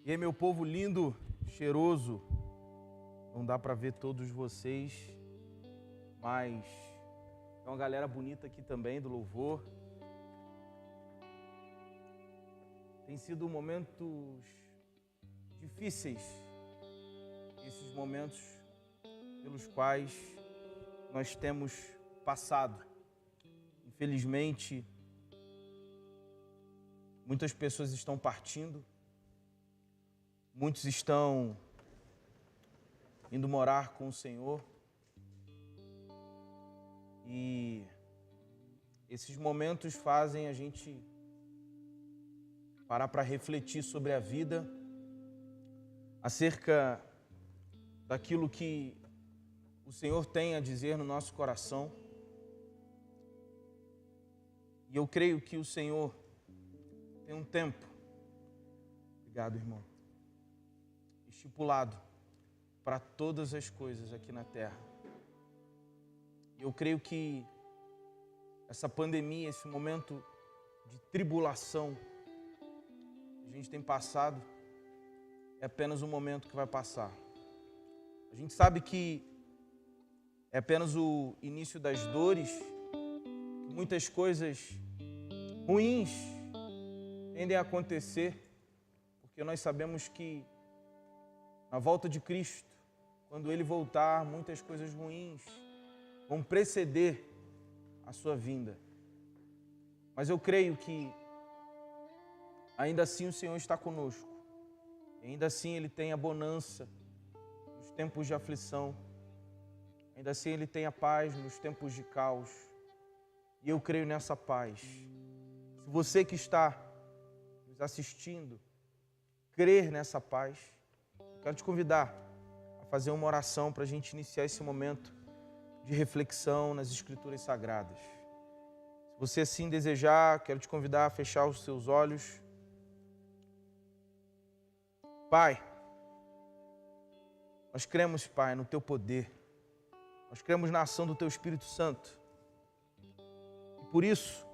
E aí, meu povo lindo, cheiroso, não dá para ver todos vocês, mas tem uma galera bonita aqui também do louvor. Tem sido momentos difíceis, esses momentos pelos quais nós temos passado. Infelizmente, muitas pessoas estão partindo, muitos estão indo morar com o Senhor e esses momentos fazem a gente parar para refletir sobre a vida, acerca daquilo que o Senhor tem a dizer no nosso coração. E eu creio que o Senhor tem um tempo, obrigado, irmão, estipulado para todas as coisas aqui na terra. E eu creio que essa pandemia, esse momento de tribulação que a gente tem passado, é apenas um momento que vai passar. A gente sabe que é apenas o início das dores, que muitas coisas ruins tendem a acontecer, porque nós sabemos que na volta de Cristo, quando Ele voltar, muitas coisas ruins vão preceder a sua vinda. Mas eu creio que ainda assim o Senhor está conosco. E ainda assim Ele tem a bonança nos tempos de aflição. Ainda assim Ele tem a paz nos tempos de caos. E eu creio nessa paz. Se você que está nos assistindo crer nessa paz, eu quero te convidar a fazer uma oração para a gente iniciar esse momento de reflexão nas Escrituras Sagradas. Se você assim desejar, quero te convidar a fechar os seus olhos. Pai, nós cremos, Pai, no Teu poder. Nós cremos na ação do Teu Espírito Santo. E por isso,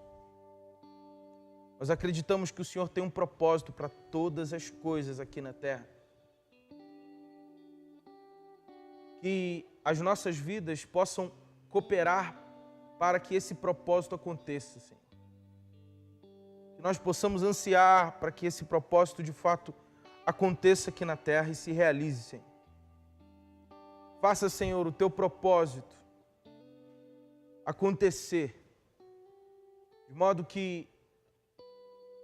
nós acreditamos que o Senhor tem um propósito para todas as coisas aqui na terra. Que as nossas vidas possam cooperar para que esse propósito aconteça, Senhor. Que nós possamos ansiar para que esse propósito de fato aconteça aqui na terra e se realize, Senhor. Faça, Senhor, o Teu propósito acontecer, de modo que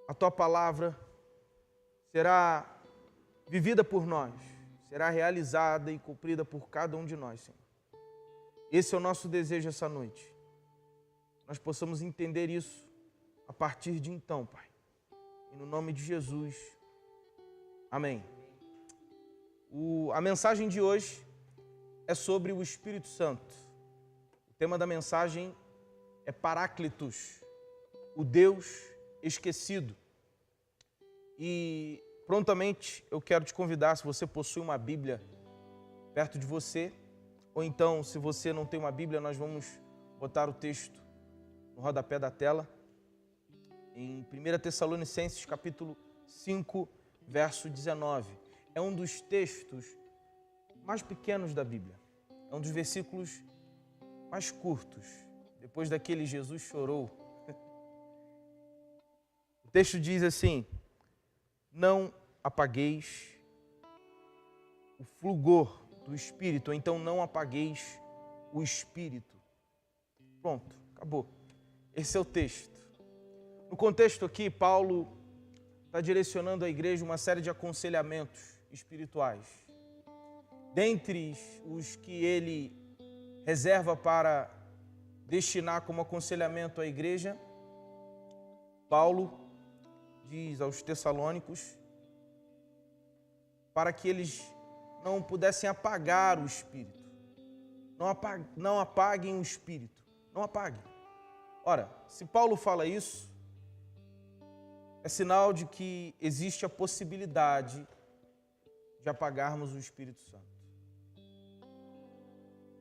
a Tua palavra será vivida por nós, será realizada e cumprida por cada um de nós, Senhor. Esse é o nosso desejo essa noite. Nós possamos entender isso a partir de então, Pai. E no nome de Jesus, amém. A mensagem de hoje é sobre o Espírito Santo. O tema da mensagem é Paráclitos, o Deus esquecido. E prontamente eu quero te convidar, se você possui uma Bíblia perto de você, ou então se você não tem uma Bíblia, nós vamos botar o texto no rodapé da tela, em 1 Tessalonicenses capítulo 5, verso 19. É um dos textos mais pequenos da Bíblia, é um dos versículos mais curtos, depois daquele Jesus chorou. O texto diz assim: não apagueis o fulgor do Espírito, ou então não apagueis o Espírito. Pronto, acabou. Esse é o texto. No contexto aqui, Paulo está direcionando à igreja uma série de aconselhamentos espirituais. Dentre os que ele reserva para destinar como aconselhamento à igreja, Paulo diz aos Tessalônicos para que eles não pudessem apagar o Espírito. Não apaguem o Espírito. Não apaguem. Ora, se Paulo fala isso, é sinal de que existe a possibilidade de apagarmos o Espírito Santo.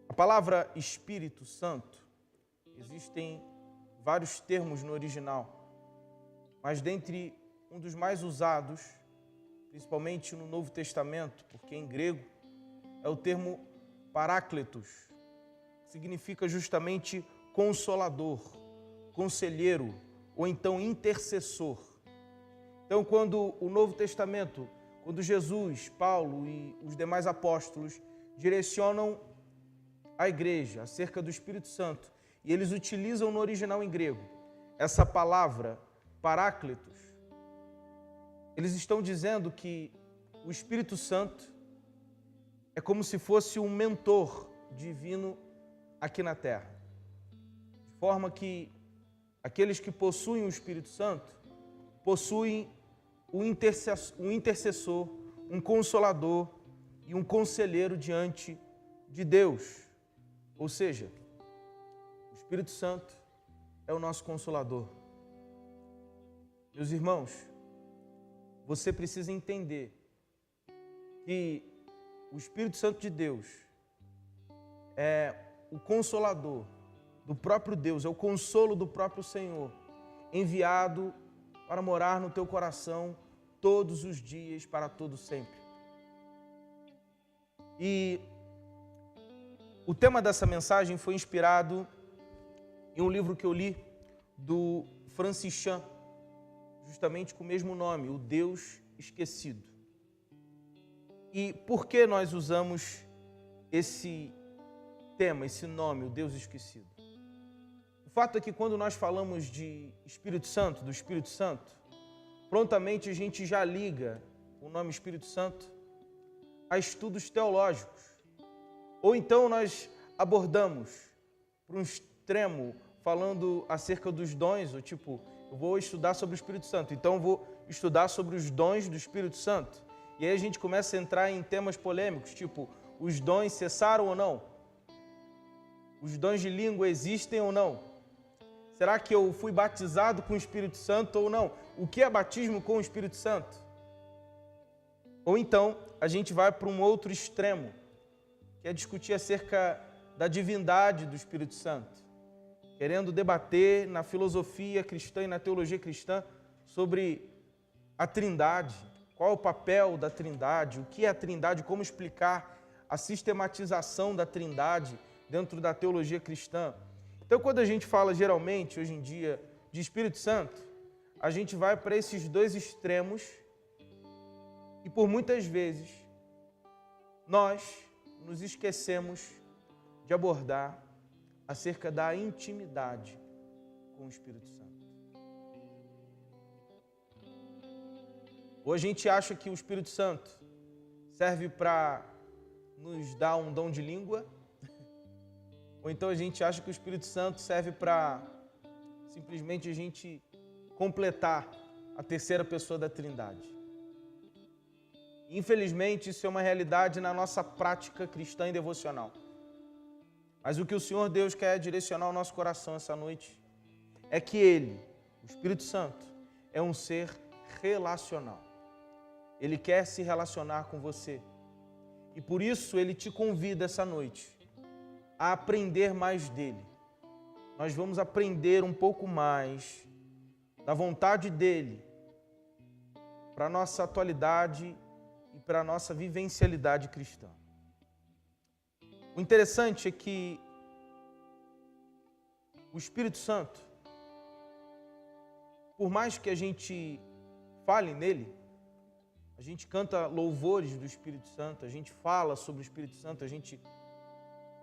A palavra Espírito Santo, existem vários termos no original, mas dentre um dos mais usados principalmente no Novo Testamento, porque em grego é o termo paráclitos, que significa justamente consolador, conselheiro ou então intercessor. Então, quando o Novo Testamento, quando Jesus, Paulo e os demais apóstolos direcionam a igreja acerca do Espírito Santo, e eles utilizam no original em grego essa palavra paráclitos, eles estão dizendo que o Espírito Santo é como se fosse um mentor divino aqui na terra. De forma que aqueles que possuem o Espírito Santo possuem um intercessor, um consolador e um conselheiro diante de Deus. Ou seja, o Espírito Santo é o nosso consolador. Meus irmãos, você precisa entender que o Espírito Santo de Deus é o consolador do próprio Deus, é o consolo do próprio Senhor, enviado para morar no teu coração todos os dias, para todo sempre. E o tema dessa mensagem foi inspirado em um livro que eu li do Francis Chan, justamente com o mesmo nome, O Deus Esquecido. E por que nós usamos esse tema, esse nome, o Deus Esquecido? O fato é que quando nós falamos de Espírito Santo, do Espírito Santo, prontamente a gente já liga o nome Espírito Santo a estudos teológicos. Ou então nós abordamos para um extremo falando acerca dos dons, ou tipo, eu vou estudar sobre o Espírito Santo, então eu vou estudar sobre os dons do Espírito Santo. E aí a gente começa a entrar em temas polêmicos, tipo, os dons cessaram ou não? Os dons de língua existem ou não? Será que eu fui batizado com o Espírito Santo ou não? O que é batismo com o Espírito Santo? Ou então, a gente vai para um outro extremo, que é discutir acerca da divindade do Espírito Santo, querendo debater na filosofia cristã e na teologia cristã sobre a Trindade, qual é o papel da Trindade, o que é a Trindade, como explicar a sistematização da Trindade dentro da teologia cristã. Então, quando a gente fala geralmente, hoje em dia, de Espírito Santo, a gente vai para esses dois extremos e por muitas vezes nós nos esquecemos de abordar acerca da intimidade com o Espírito Santo. Ou a gente acha que o Espírito Santo serve para nos dar um dom de língua, ou então a gente acha que o Espírito Santo serve para simplesmente a gente completar a terceira pessoa da Trindade. Infelizmente, isso é uma realidade na nossa prática cristã e devocional. Mas o que o Senhor Deus quer direcionar ao nosso coração essa noite é que Ele, o Espírito Santo, é um ser relacional. Ele quer se relacionar com você. E por isso Ele te convida essa noite a aprender mais dEle. Nós vamos aprender um pouco mais da vontade dEle para a nossa atualidade e para a nossa vivencialidade cristã. O interessante é que o Espírito Santo, por mais que a gente fale nele, a gente canta louvores do Espírito Santo, a gente fala sobre o Espírito Santo, a gente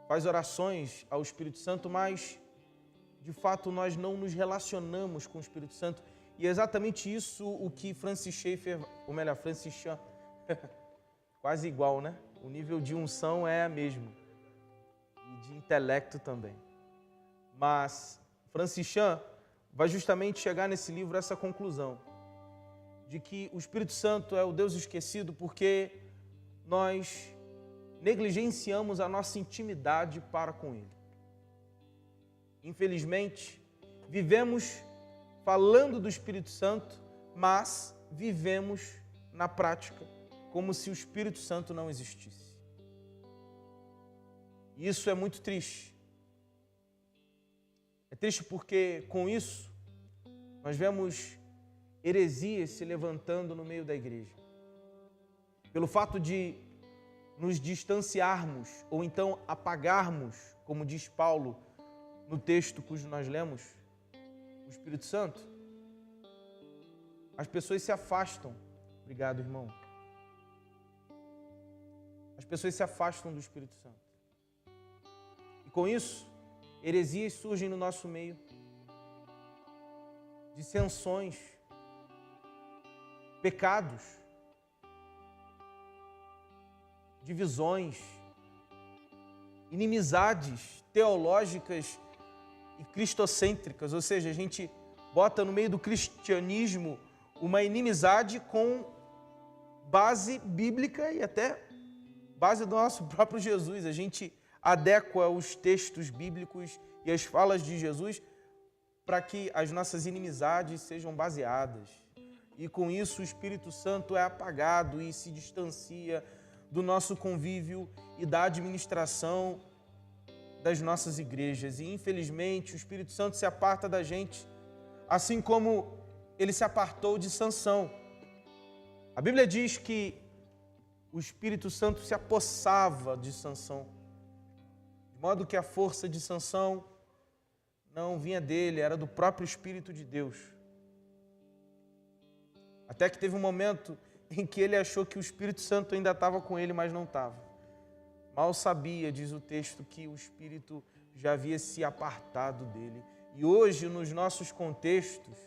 faz orações ao Espírito Santo, mas de fato nós não nos relacionamos com o Espírito Santo. E é exatamente isso o que Francis Schaeffer, ou melhor, Francis Chan, quase igual, né? O nível de unção é a mesma. E de intelecto também. Mas Francis Chan vai justamente chegar nesse livro a essa conclusão, de que o Espírito Santo é o Deus esquecido porque nós negligenciamos a nossa intimidade para com Ele. Infelizmente, vivemos falando do Espírito Santo, mas vivemos na prática como se o Espírito Santo não existisse. E isso é muito triste. É triste porque, com isso, nós vemos heresias se levantando no meio da igreja. pelo fato de nos distanciarmos ou então apagarmos, como diz Paulo no texto cujo nós lemos, o Espírito Santo, as pessoas se afastam. Obrigado, irmão. As pessoas se afastam do Espírito Santo. E com isso, heresias surgem no nosso meio, dissensões, pecados, divisões, inimizades teológicas e cristocêntricas, ou seja, a gente bota no meio do cristianismo uma inimizade com base bíblica e até base do nosso próprio Jesus. A gente adequa os textos bíblicos e as falas de Jesus para que as nossas inimizades sejam baseadas. E com isso o Espírito Santo é apagado e se distancia do nosso convívio e da administração das nossas igrejas. E infelizmente o Espírito Santo se aparta da gente, assim como ele se apartou de Sansão. A Bíblia diz que o Espírito Santo se apossava de Sansão, de modo que a força de Sansão não vinha dele, era do próprio Espírito de Deus. Até que teve um momento em que ele achou que o Espírito Santo ainda estava com ele, mas não estava. Mal sabia, diz o texto, que o Espírito já havia se apartado dele. E hoje, nos nossos contextos,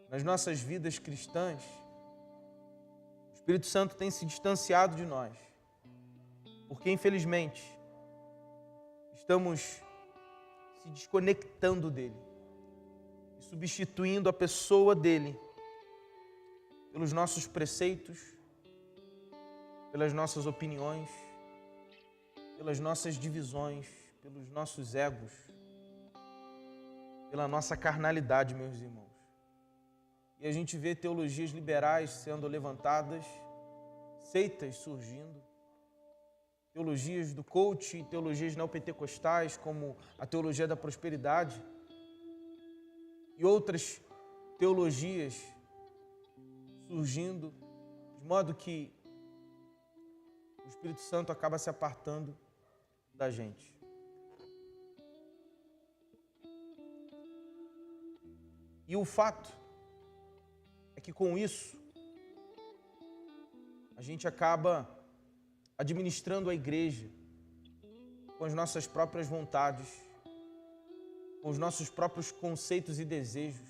nas nossas vidas cristãs, o Espírito Santo tem se distanciado de nós, porque infelizmente estamos se desconectando dele e substituindo a pessoa dele pelos nossos preceitos, pelas nossas opiniões, pelas nossas divisões, pelos nossos egos, pela nossa carnalidade, meus irmãos. E a gente vê teologias liberais sendo levantadas, seitas surgindo, teologias do coach, teologias neopentecostais, como a teologia da prosperidade, e outras teologias surgindo, de modo que o Espírito Santo acaba se apartando da gente. E o fato é que com isso a gente acaba administrando a igreja com as nossas próprias vontades, com os nossos próprios conceitos e desejos.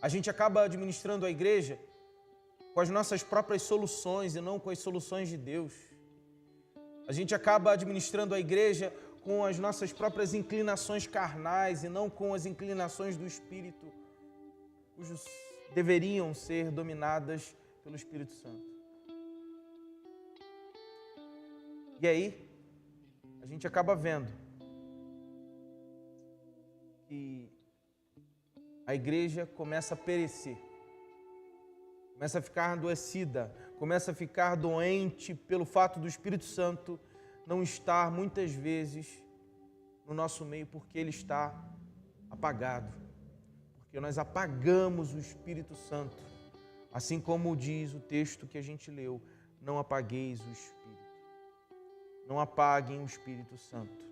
A gente acaba administrando a igreja com as nossas próprias soluções e não com as soluções de Deus. A gente acaba administrando a igreja com as nossas próprias inclinações carnais e não com as inclinações do Espírito, cujos deveriam ser dominadas pelo Espírito Santo. E aí, a gente acaba vendo que a igreja começa a perecer, começa a ficar adoecida, começa a ficar doente pelo fato do Espírito Santo não estar muitas vezes no nosso meio, porque ele está apagado, porque nós apagamos o Espírito Santo, assim como diz o texto que a gente leu: não apagueis o Espírito, não apaguem o Espírito Santo.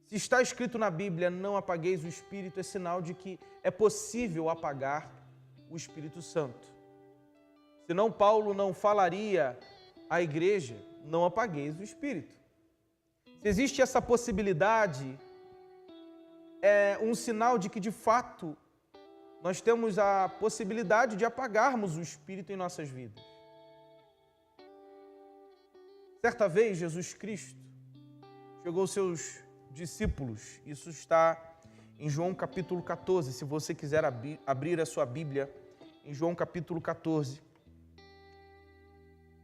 Se está escrito na Bíblia, não apagueis o Espírito, é sinal de que é possível apagar o Espírito Santo. Senão Paulo não falaria à igreja: não apagueis o Espírito. Se existe essa possibilidade, é um sinal de que, de fato, nós temos a possibilidade de apagarmos o Espírito em nossas vidas. Certa vez, Jesus Cristo chegou aos seus discípulos, isso está em João capítulo 14, se você quiser abrir a sua Bíblia, em João capítulo 14,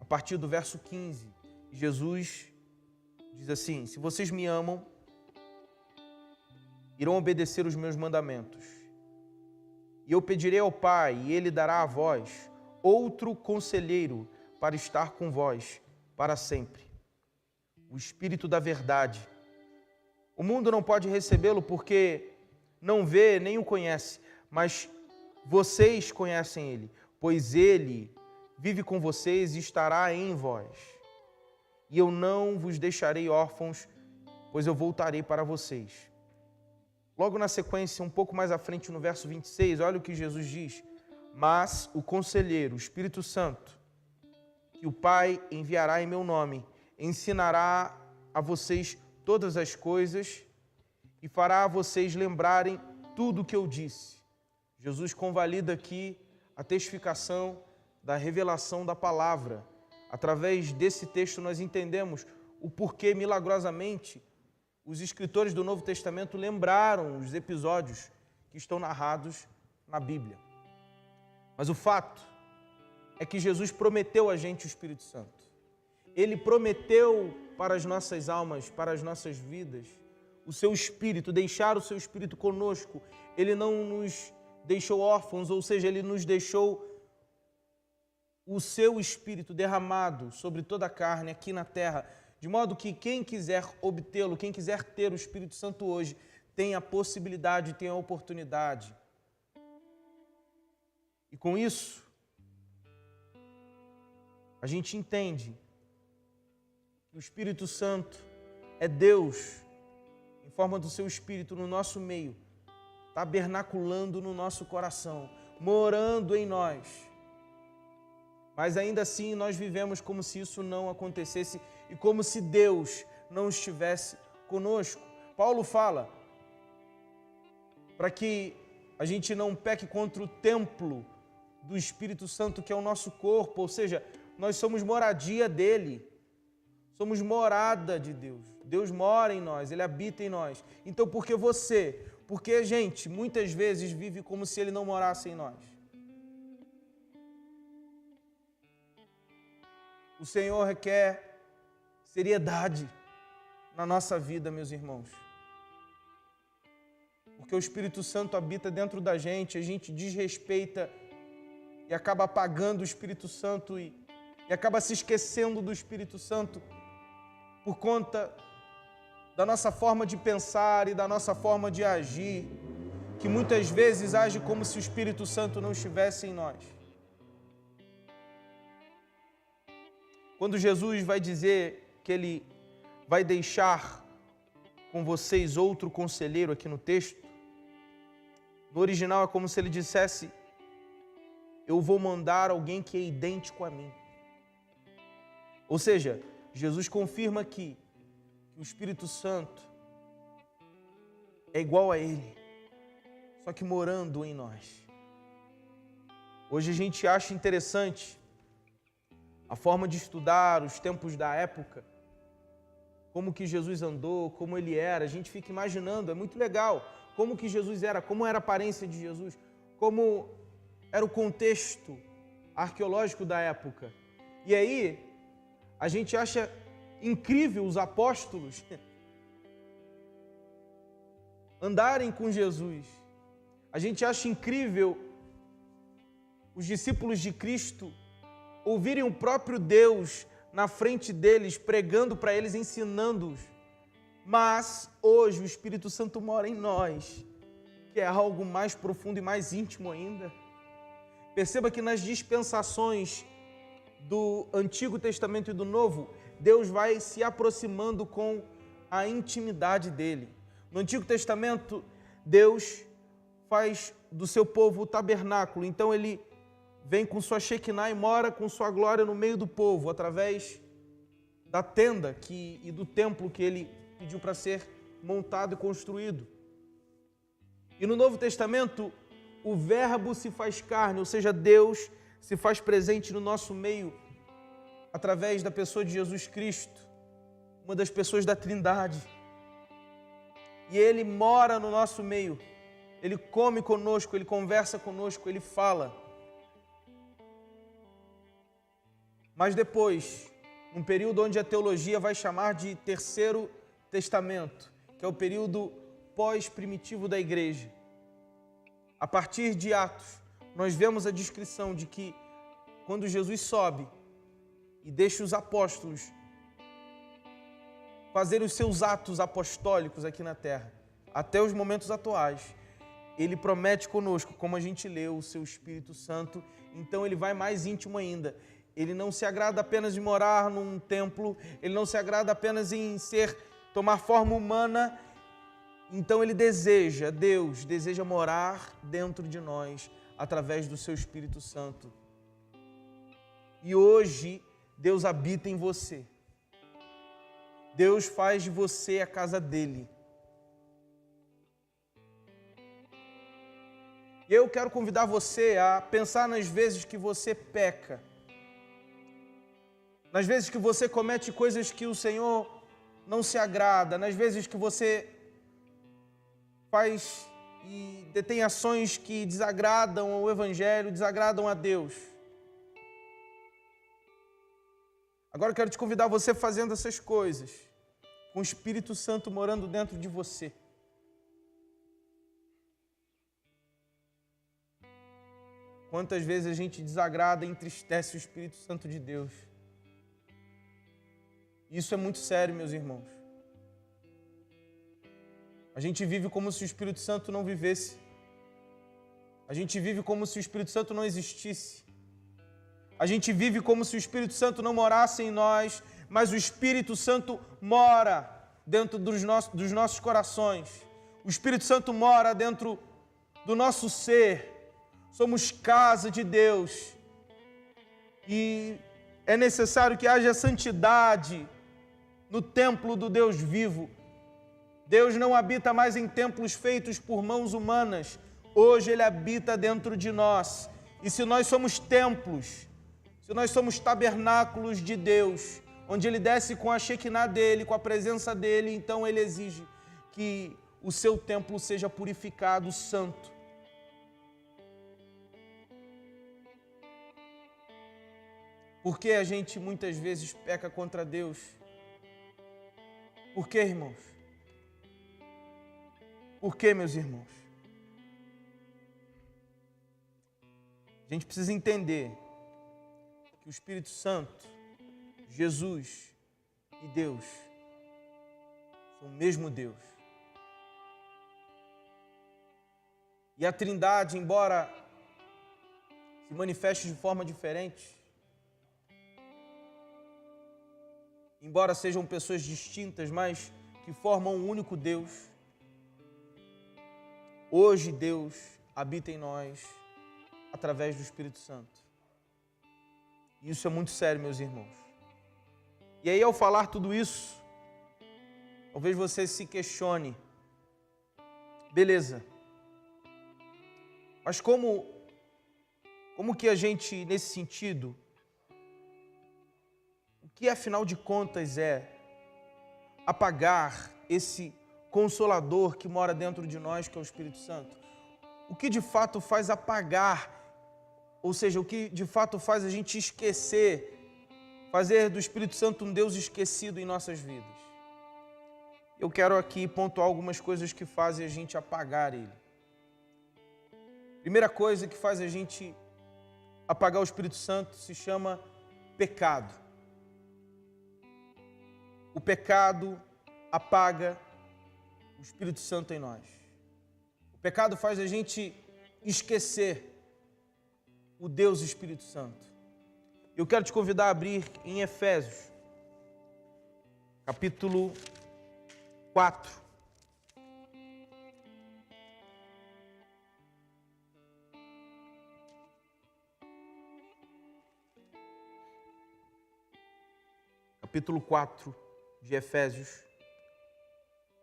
a partir do verso 15, Jesus diz assim: se vocês me amam, irão obedecer os meus mandamentos, e eu pedirei ao Pai, e Ele dará a vós outro conselheiro para estar com vós para sempre, o Espírito da verdade. O mundo não pode recebê-lo porque não vê nem o conhece, mas vocês conhecem ele, pois ele vive com vocês e estará em vós. E eu não vos deixarei órfãos, pois eu voltarei para vocês. Logo na sequência, um pouco mais à frente, no verso 26, olha o que Jesus diz. Mas o Conselheiro, o Espírito Santo, que o Pai enviará em meu nome, ensinará a vocês todas as coisas e fará a vocês lembrarem tudo o que eu disse. Jesus convalida aqui a testificação da revelação da palavra. Através desse texto nós entendemos o porquê, milagrosamente, os escritores do Novo Testamento lembraram os episódios que estão narrados na Bíblia. Mas o fato é que Jesus prometeu a gente o Espírito Santo. Ele prometeu para as nossas almas, para as nossas vidas, o seu Espírito, deixar o seu Espírito conosco. Ele não nos deixou órfãos, ou seja, Ele nos deixou o seu Espírito derramado sobre toda a carne aqui na terra, de modo que quem quiser obtê-lo, quem quiser ter o Espírito Santo hoje, tem a possibilidade, tem a oportunidade. E com isso, a gente entende que o Espírito Santo é Deus, em forma do seu Espírito no nosso meio, tabernaculando no nosso coração, morando em nós. Mas ainda assim nós vivemos como se isso não acontecesse e como se Deus não estivesse conosco. Paulo fala para que a gente não peque contra o templo do Espírito Santo, que é o nosso corpo, ou seja, nós somos moradia dele, somos morada de Deus. Deus mora em nós, Ele habita em nós. Então, porque a gente muitas vezes vive como se Ele não morasse em nós. O Senhor requer seriedade na nossa vida, meus irmãos. Porque o Espírito Santo habita dentro da gente, a gente desrespeita e acaba apagando o Espírito Santo e acaba se esquecendo do Espírito Santo por conta da nossa forma de pensar e da nossa forma de agir, que muitas vezes age como se o Espírito Santo não estivesse em nós. Quando Jesus vai dizer que Ele vai deixar com vocês outro conselheiro aqui no texto, no original é como se Ele dissesse: eu vou mandar alguém que é idêntico a mim. Ou seja, Jesus confirma aqui que o Espírito Santo é igual a Ele, só que morando em nós. Hoje a gente acha interessante a forma de estudar os tempos da época, como que Jesus andou, como Ele era. A gente fica imaginando, é muito legal, como que Jesus era, como era a aparência de Jesus, como era o contexto arqueológico da época. E aí, a gente acha incrível os apóstolos andarem com Jesus. A gente acha incrível os discípulos de Cristo ouvirem o próprio Deus na frente deles, pregando para eles, ensinando-os. Mas hoje o Espírito Santo mora em nós, que é algo mais profundo e mais íntimo ainda. Perceba que nas dispensações do Antigo Testamento e do Novo, Deus vai se aproximando com a intimidade dele. No Antigo Testamento, Deus faz do seu povo o tabernáculo, então Ele vem com sua Shekinah e mora com sua glória no meio do povo, através da tenda e do templo que Ele pediu para ser montado e construído. E no Novo Testamento, o Verbo se faz carne, ou seja, Deus se faz presente no nosso meio, através da pessoa de Jesus Cristo, uma das pessoas da Trindade. E Ele mora no nosso meio, Ele come conosco, Ele conversa conosco, Ele fala. Mas depois, um período onde a teologia vai chamar de Terceiro Testamento, que é o período pós-primitivo da igreja. A partir de Atos, nós vemos a descrição de que quando Jesus sobe e deixa os apóstolos fazerem os seus atos apostólicos aqui na terra, até os momentos atuais, Ele promete conosco, como a gente leu, o seu Espírito Santo, então ele vai mais íntimo ainda. Ele não se agrada apenas em morar num templo, ele não se agrada apenas em tomar forma humana, então ele Deus deseja morar dentro de nós, através do seu Espírito Santo. E hoje, Deus habita em você. Deus faz de você a casa dele. E eu quero convidar você a pensar nas vezes que você peca, nas vezes que você comete coisas que o Senhor não se agrada, nas vezes que você faz e detém ações que desagradam ao Evangelho, desagradam a Deus. Agora eu quero te convidar você fazendo essas coisas, com o Espírito Santo morando dentro de você. Quantas vezes a gente desagrada e entristece o Espírito Santo de Deus. Isso é muito sério, meus irmãos. A gente vive como se o Espírito Santo não vivesse. A gente vive como se o Espírito Santo não existisse. A gente vive como se o Espírito Santo não morasse em nós, mas o Espírito Santo mora dentro dos nossos corações. O Espírito Santo mora dentro do nosso ser. Somos casa de Deus. E é necessário que haja santidade no templo do Deus vivo. Deus não habita mais em templos feitos por mãos humanas. Hoje Ele habita dentro de nós. E se nós somos templos, se nós somos tabernáculos de Deus, onde Ele desce com a Shekinah dEle, com a presença dEle, então Ele exige que o seu templo seja purificado, santo. Por que a gente muitas vezes peca contra Deus? Por que, irmãos? Por que, meus irmãos? A gente precisa entender que o Espírito Santo, Jesus e Deus são o mesmo Deus. E a Trindade, embora se manifeste de forma diferente, embora sejam pessoas distintas, mas que formam um único Deus, hoje Deus habita em nós através do Espírito Santo. E isso é muito sério, meus irmãos. E aí, ao falar tudo isso, talvez você se questione, beleza, mas como que a gente, nesse sentido, o que afinal de contas é apagar esse Consolador que mora dentro de nós, que é o Espírito Santo? O que de fato faz apagar, ou seja, o que de fato faz a gente esquecer, fazer do Espírito Santo um Deus esquecido em nossas vidas? Eu quero aqui pontuar algumas coisas que fazem a gente apagar Ele. Primeira coisa que faz a gente apagar o Espírito Santo se chama pecado. O pecado apaga o Espírito Santo em nós. O pecado faz a gente esquecer o Deus Espírito Santo. Eu quero te convidar a abrir em Efésios, capítulo 4. Capítulo 4 de Efésios,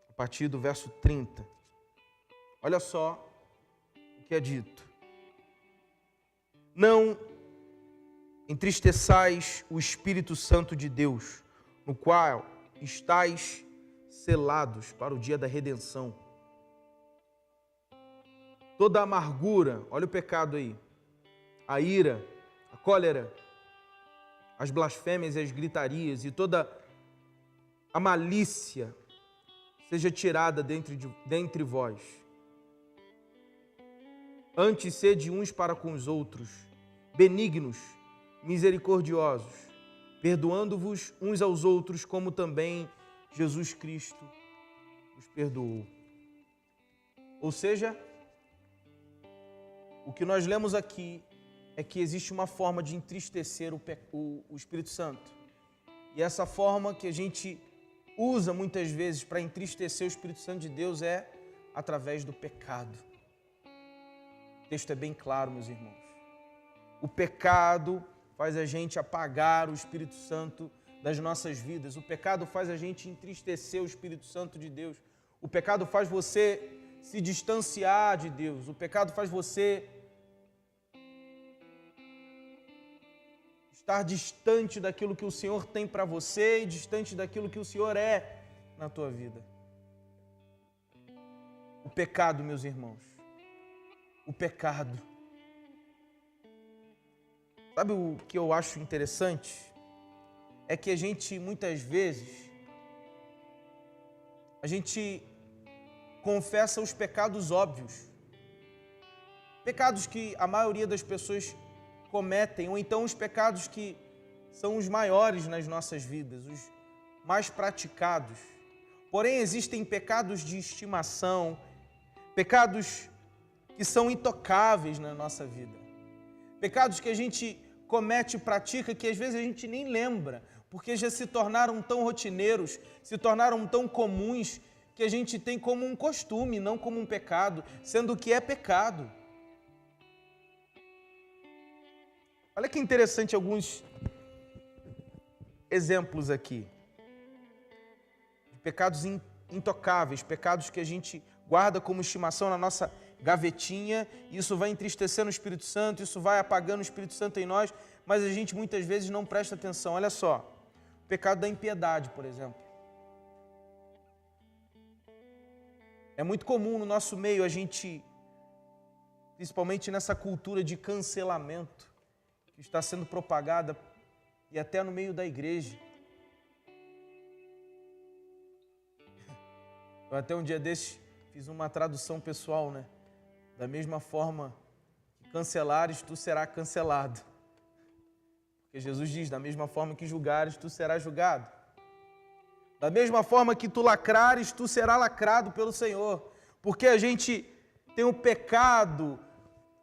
a partir do verso 30. Olha só o que é dito. Não entristeçais o Espírito Santo de Deus, no qual estáis selados para o dia da redenção. Toda a amargura, olha o pecado aí, a ira, a cólera, as blasfêmias e as gritarias e toda a malícia seja tirada dentre vós. Antes sede uns para com os outros, benignos, misericordiosos, perdoando-vos uns aos outros, como também Jesus Cristo os perdoou. Ou seja, O que nós lemos aqui é que existe uma forma de entristecer o Espírito Santo. E essa forma que a gente usa muitas vezes para entristecer o Espírito Santo de Deus é através do pecado. O texto é bem claro, meus irmãos. O pecado faz a gente apagar o Espírito Santo das nossas vidas. O pecado faz a gente entristecer o Espírito Santo de Deus. O pecado faz você se distanciar de Deus. O pecado faz você estar distante daquilo que o Senhor tem para você e distante daquilo que o Senhor é na tua vida. O pecado, meus irmãos, o pecado. Sabe o que eu acho interessante? É que a gente, muitas vezes, a gente confessa os pecados óbvios. Pecados que a maioria das pessoas cometem, ou então os pecados que são os maiores nas nossas vidas, os mais praticados. Porém, existem pecados de estimação, pecados que são intocáveis na nossa vida. Pecados que a gente comete e pratica que às vezes a gente nem lembra, porque já se tornaram tão rotineiros, se tornaram tão comuns, que a gente tem como um costume, não como um pecado, sendo que é pecado. Olha que interessante alguns exemplos aqui. De pecados intocáveis, pecados que a gente guarda como estimação na nossa gavetinha, isso vai entristecendo o Espírito Santo, isso vai apagando o Espírito Santo em nós, mas a gente muitas vezes não presta atenção. Olha só, o pecado da impiedade, por exemplo. É muito comum no nosso meio a gente, principalmente nessa cultura de cancelamento, que está sendo propagada e até no meio da igreja. Eu até um dia desses fiz uma tradução pessoal, né? Da mesma forma que cancelares, tu serás cancelado. Porque Jesus diz, da mesma forma que julgares, tu serás julgado. Da mesma forma que tu lacrares, tu serás lacrado pelo Senhor. Porque a gente tem o pecado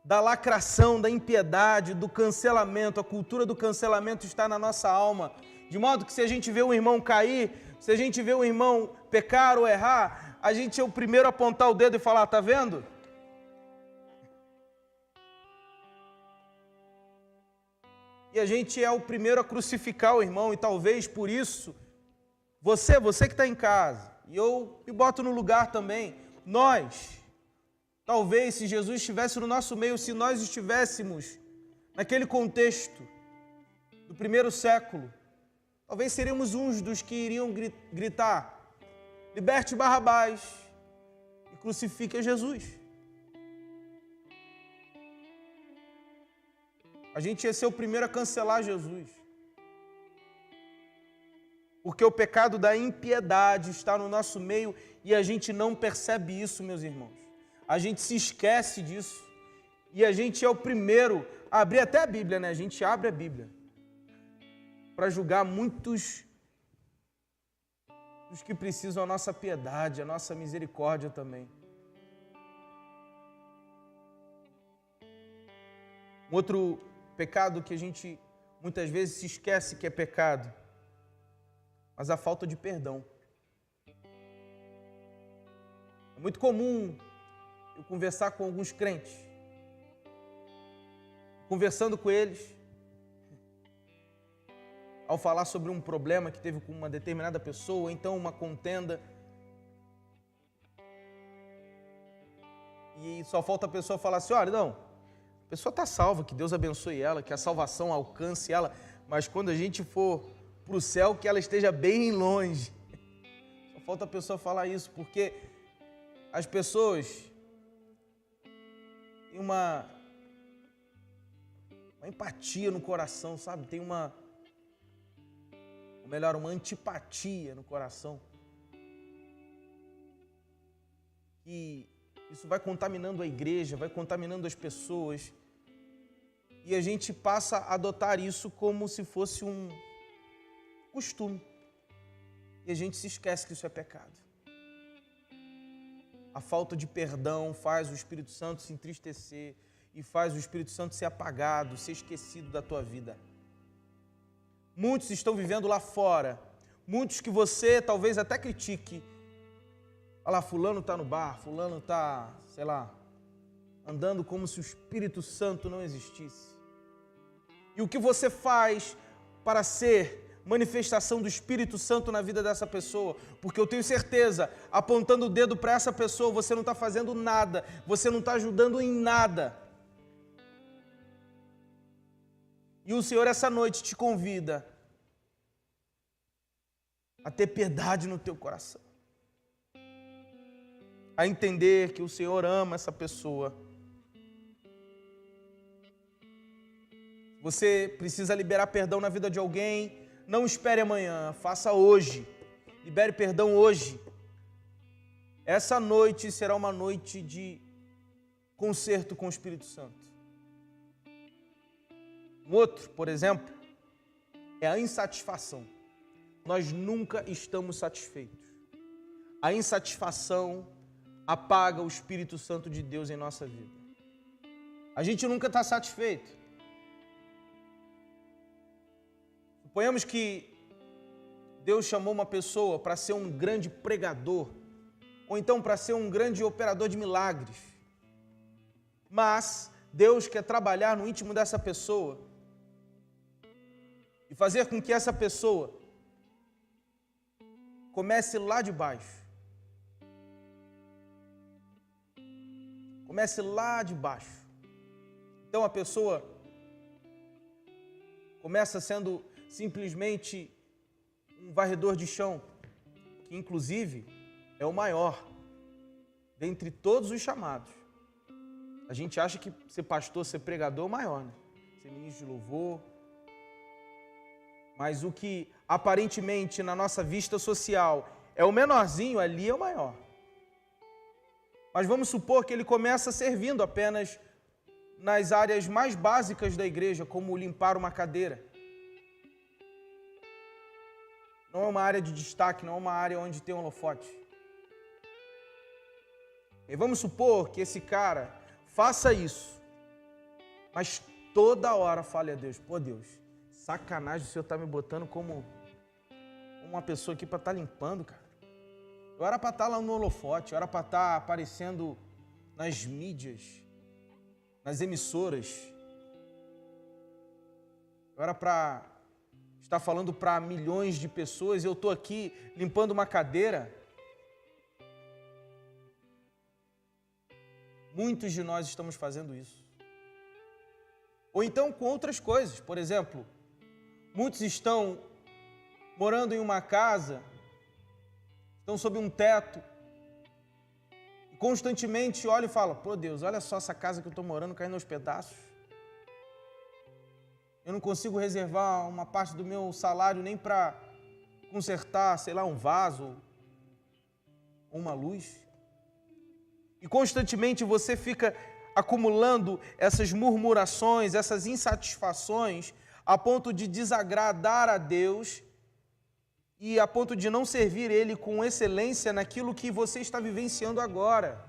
da lacração, da impiedade, do cancelamento. A cultura do cancelamento está na nossa alma. De modo que se a gente vê um irmão cair, se a gente vê um irmão pecar ou errar, a gente é o primeiro a apontar o dedo e falar, tá vendo? E a gente é o primeiro a crucificar o irmão, e talvez por isso, você que está em casa, e eu me boto no lugar também, nós, talvez se Jesus estivesse no nosso meio, se nós estivéssemos naquele contexto do primeiro século, talvez seríamos uns dos que iriam gritar, liberte Barrabás e crucifique a Jesus. A gente ia ser o primeiro a cancelar Jesus. Porque o pecado da impiedade está no nosso meio e a gente não percebe isso, meus irmãos. A gente se esquece disso. E a gente é o primeiro a abrir até a Bíblia, né? A gente abre a Bíblia para julgar muitos dos que precisam a nossa piedade, a nossa misericórdia também. Um outro pecado que a gente muitas vezes se esquece que é pecado, mas a falta de perdão. É muito comum eu conversar com alguns crentes, conversando com eles, ao falar sobre um problema que teve com uma determinada pessoa, ou então uma contenda, e só falta a pessoa falar assim, olha, não, a pessoa está salva, que Deus abençoe ela, que a salvação alcance ela, mas quando a gente for para o céu, que ela esteja bem longe. Só falta a pessoa falar isso, porque as pessoas têm uma empatia no coração, sabe? Tem uma antipatia no coração. E isso vai contaminando a igreja, vai contaminando as pessoas. E a gente passa a adotar isso como se fosse um costume. E a gente se esquece que isso é pecado. A falta de perdão faz o Espírito Santo se entristecer. e faz o Espírito Santo ser apagado, ser esquecido da tua vida. Muitos estão vivendo lá fora, muitos que você talvez até critique. Olha lá, fulano está no bar, fulano está, sei lá, andando como se o Espírito Santo não existisse. E o que você faz para ser manifestação do Espírito Santo na vida dessa pessoa? Porque eu tenho certeza, apontando o dedo para essa pessoa, você não está fazendo nada, você não está ajudando em nada. E o Senhor essa noite te convida a ter piedade no teu coração, a entender que o Senhor ama essa pessoa. Você precisa liberar perdão na vida de alguém, não espere amanhã, faça hoje, libere perdão hoje. Essa noite será uma noite de concerto com o Espírito Santo. Um outro, por exemplo, é a insatisfação. Nós nunca estamos satisfeitos. A insatisfação apaga o Espírito Santo de Deus em nossa vida. A gente nunca está satisfeito. Suponhamos que Deus chamou uma pessoa para ser um grande pregador, ou então para ser um grande operador de milagres. Mas Deus quer trabalhar no íntimo dessa pessoa e fazer com que essa pessoa comece lá de baixo. Comece lá de baixo. Então a pessoa começa sendo simplesmente um varredor de chão, que inclusive é o maior dentre todos os chamados. A gente acha que ser pastor, ser pregador é o maior, né? Ser ministro de louvor. Mas o que aparentemente na nossa vista social é o menorzinho, ali é o maior. Mas vamos supor que ele começa servindo apenas nas áreas mais básicas da igreja, como limpar uma cadeira. Não é uma área de destaque, não é uma área onde tem um holofote. E vamos supor que esse cara faça isso, mas toda hora fale a Deus: pô, Deus, sacanagem, o Senhor está me botando como uma pessoa aqui para estar limpando, cara. Eu era para estar lá no holofote, eu era para estar aparecendo nas mídias, nas emissoras. Eu era para estar falando para milhões de pessoas e eu estou aqui limpando uma cadeira. Muitos de nós estamos fazendo isso. Ou então com outras coisas. Por exemplo, muitos estão morando em uma casa, estão sob um teto, e constantemente olham e falam: pô, Deus, olha só essa casa que eu estou morando caindo aos pedaços. Eu não consigo reservar uma parte do meu salário nem para consertar, sei lá, um vaso ou uma luz. E constantemente você fica acumulando essas murmurações, essas insatisfações, a ponto de desagradar a Deus e a ponto de não servir Ele com excelência naquilo que você está vivenciando agora.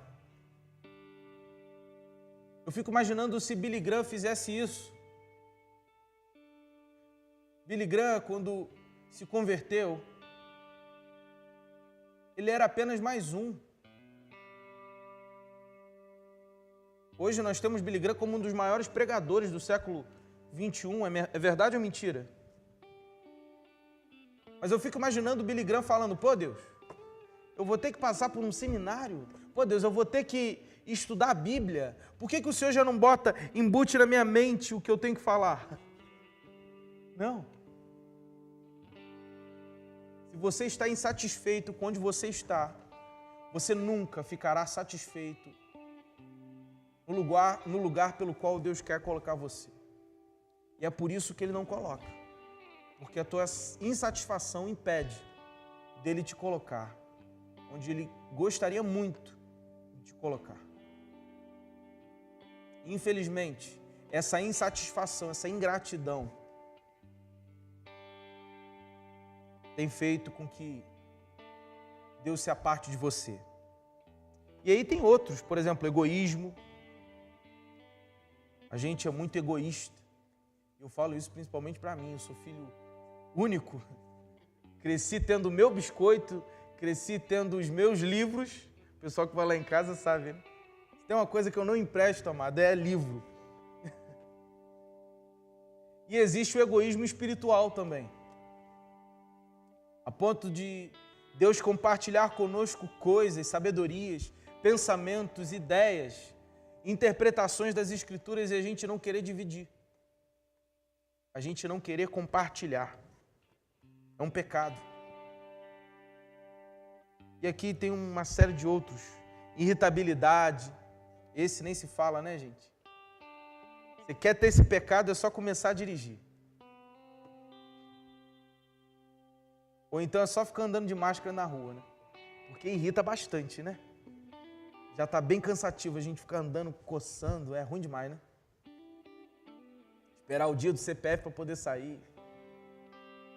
Eu fico imaginando se Billy Graham fizesse isso. Billy Graham, quando se converteu, ele era apenas mais um. Hoje nós temos Billy Graham como um dos maiores pregadores do século XXI. É verdade ou mentira? Mas eu fico imaginando o Billy Graham falando: pô, Deus, eu vou ter que passar por um seminário. Pô, Deus, eu vou ter que estudar a Bíblia. Por que o Senhor já não embute na minha mente o que eu tenho que falar? Não. Se você está insatisfeito com onde você está, você nunca ficará satisfeito no lugar pelo qual Deus quer colocar você. E é por isso que Ele não coloca. Porque a tua insatisfação impede dele te colocar onde Ele gostaria muito de te colocar. Infelizmente, essa insatisfação, essa ingratidão tem feito com que Deus se aparte de você. E aí tem outros, por exemplo, egoísmo. A gente é muito egoísta. Eu falo isso principalmente para mim, eu sou filho único. Cresci tendo o meu biscoito, cresci tendo os meus livros. O pessoal que vai lá em casa sabe, né? Tem uma coisa que eu não empresto, amado, é livro. E existe o egoísmo espiritual também. A ponto de Deus compartilhar conosco coisas, sabedorias, pensamentos, ideias, interpretações das Escrituras e a gente não querer dividir. A gente não querer compartilhar. É um pecado. E aqui tem uma série de outros. Irritabilidade. Esse nem se fala, né, gente? Você quer ter esse pecado, é só começar a dirigir. Ou então é só ficar andando de máscara na rua, né? Porque irrita bastante, né? Já está bem cansativo a gente ficar andando, coçando, é ruim demais, né? Esperar o dia do CPF para poder sair.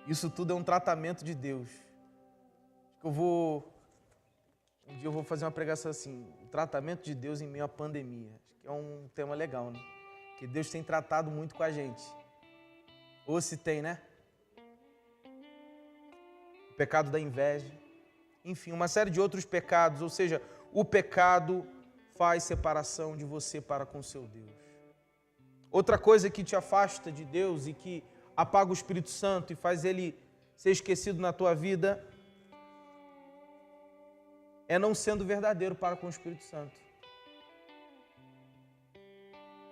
Isso tudo é um tratamento de Deus. Acho que um dia eu vou fazer uma pregação assim, o tratamento de Deus em meio à pandemia. Acho que é um tema legal, né? Porque Deus tem tratado muito com a gente. Ou se tem, né? O pecado da inveja. Enfim, uma série de outros pecados. Ou seja, o pecado faz separação de você para com seu Deus. Outra coisa que te afasta de Deus e que apaga o Espírito Santo e faz ele ser esquecido na tua vida é não sendo verdadeiro para com o Espírito Santo.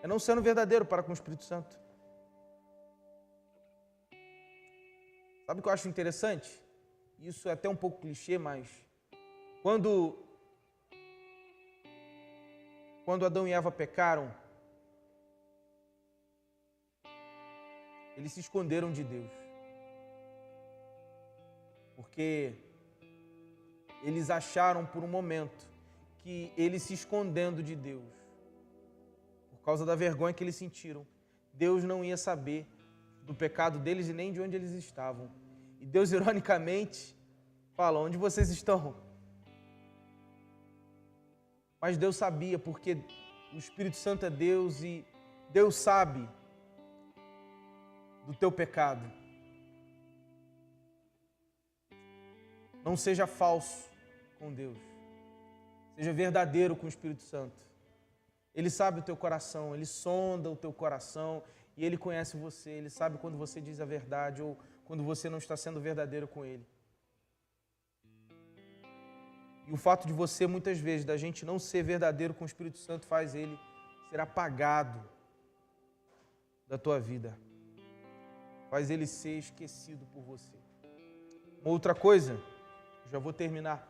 É não sendo verdadeiro para com o Espírito Santo. Sabe o que eu acho interessante? Isso é até um pouco clichê, mas quando Adão e Eva pecaram, eles se esconderam de Deus. Porque eles acharam por um momento que eles se escondendo de Deus, por causa da vergonha que eles sentiram, Deus não ia saber do pecado deles e nem de onde eles estavam. E Deus, ironicamente, fala, onde vocês estão? Mas Deus sabia, porque o Espírito Santo é Deus e Deus sabe do teu pecado. Não seja falso com Deus. Seja verdadeiro com o Espírito Santo. Ele sabe o teu coração, Ele sonda o teu coração e Ele conhece você. Ele sabe quando você diz a verdade ou quando você não está sendo verdadeiro com Ele. E o fato de você, muitas vezes, da gente não ser verdadeiro com o Espírito Santo, faz Ele ser apagado da tua vida. Faz Ele ser esquecido por você. Uma outra coisa, já vou terminar,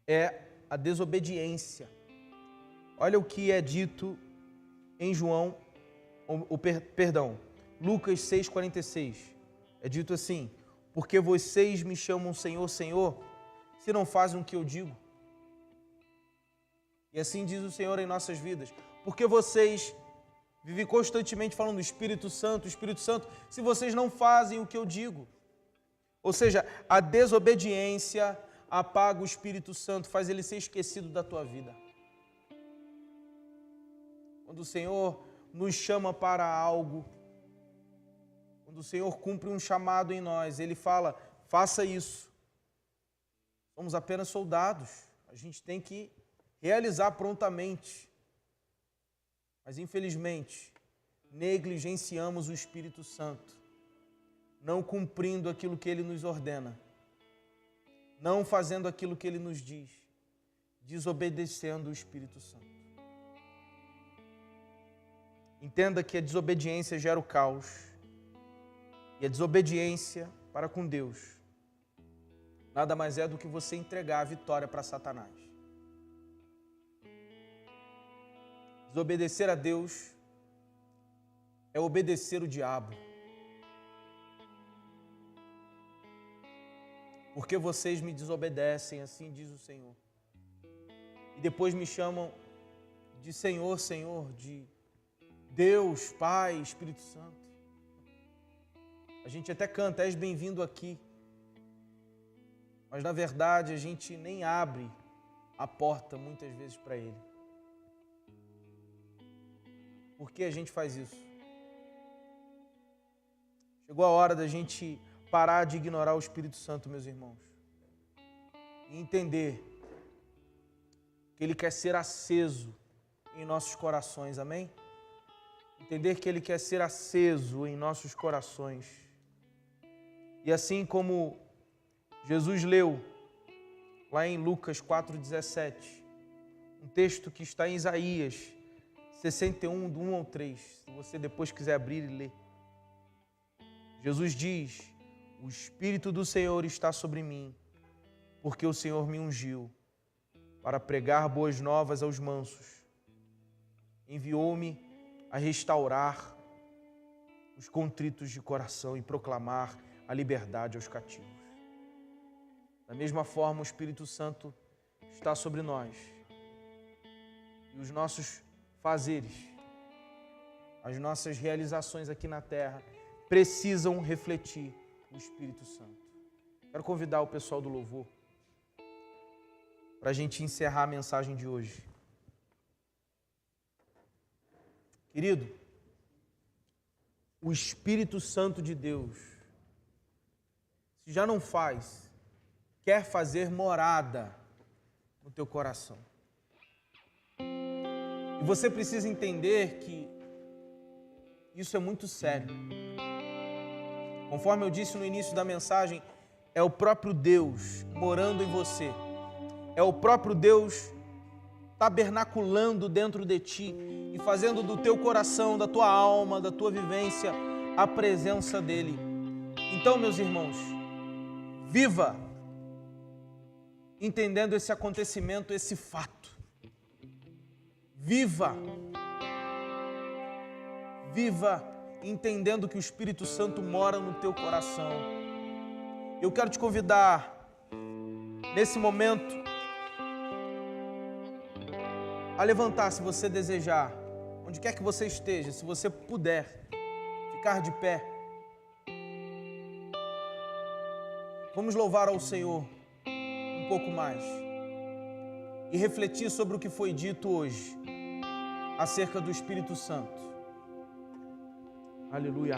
é a desobediência. Olha o que é dito em Lucas 6,46. É dito assim, porque vocês me chamam Senhor, Senhor, se não fazem o que eu digo. E assim diz o Senhor em nossas vidas. Porque vocês vivem constantemente falando Espírito Santo, se vocês não fazem o que eu digo. Ou seja, a desobediência apaga o Espírito Santo, faz ele ser esquecido da tua vida. Quando o Senhor nos chama para algo, quando o Senhor cumpre um chamado em nós, Ele fala, faça isso. Somos apenas soldados, a gente tem que realizar prontamente. Mas infelizmente, negligenciamos o Espírito Santo, não cumprindo aquilo que Ele nos ordena, não fazendo aquilo que Ele nos diz, desobedecendo o Espírito Santo. Entenda que a desobediência gera o caos. E a desobediência para com Deus nada mais é do que você entregar a vitória para Satanás. Desobedecer a Deus é obedecer o diabo. Porque vocês me desobedecem, assim diz o Senhor. E depois me chamam de Senhor, Senhor, de Deus, Pai, Espírito Santo. A gente até canta, és bem-vindo aqui. Mas na verdade a gente nem abre a porta muitas vezes para Ele. Por que a gente faz isso? Chegou a hora da gente parar de ignorar o Espírito Santo, meus irmãos, e entender que Ele quer ser aceso em nossos corações, amém? Entender que Ele quer ser aceso em nossos corações. E assim como Jesus leu lá em Lucas 4,17, um texto que está em Isaías 61, do 1 ao 3, se você depois quiser abrir e ler. Jesus diz: o Espírito do Senhor está sobre mim, porque o Senhor me ungiu para pregar boas novas aos mansos. Enviou-me a restaurar os contritos de coração e proclamar a liberdade aos cativos. Da mesma forma, o Espírito Santo está sobre nós. E os nossos fazeres, as nossas realizações aqui na terra, precisam refletir o Espírito Santo. Quero convidar o pessoal do louvor para a gente encerrar a mensagem de hoje. Querido, o Espírito Santo de Deus, se já não faz, quer fazer morada no teu coração. E você precisa entender que isso é muito sério. Conforme eu disse no início da mensagem, é o próprio Deus morando em você. É o próprio Deus tabernaculando dentro de ti e fazendo do teu coração, da tua alma, da tua vivência, a presença dEle. Então, meus irmãos, viva entendendo esse acontecimento, esse fato. Viva entendendo que o Espírito Santo mora no teu coração. Eu quero te convidar, nesse momento, a levantar, se você desejar, onde quer que você esteja, se você puder, ficar de pé. Vamos louvar ao Senhor um pouco mais e refletir sobre o que foi dito hoje acerca do Espírito Santo. Aleluia.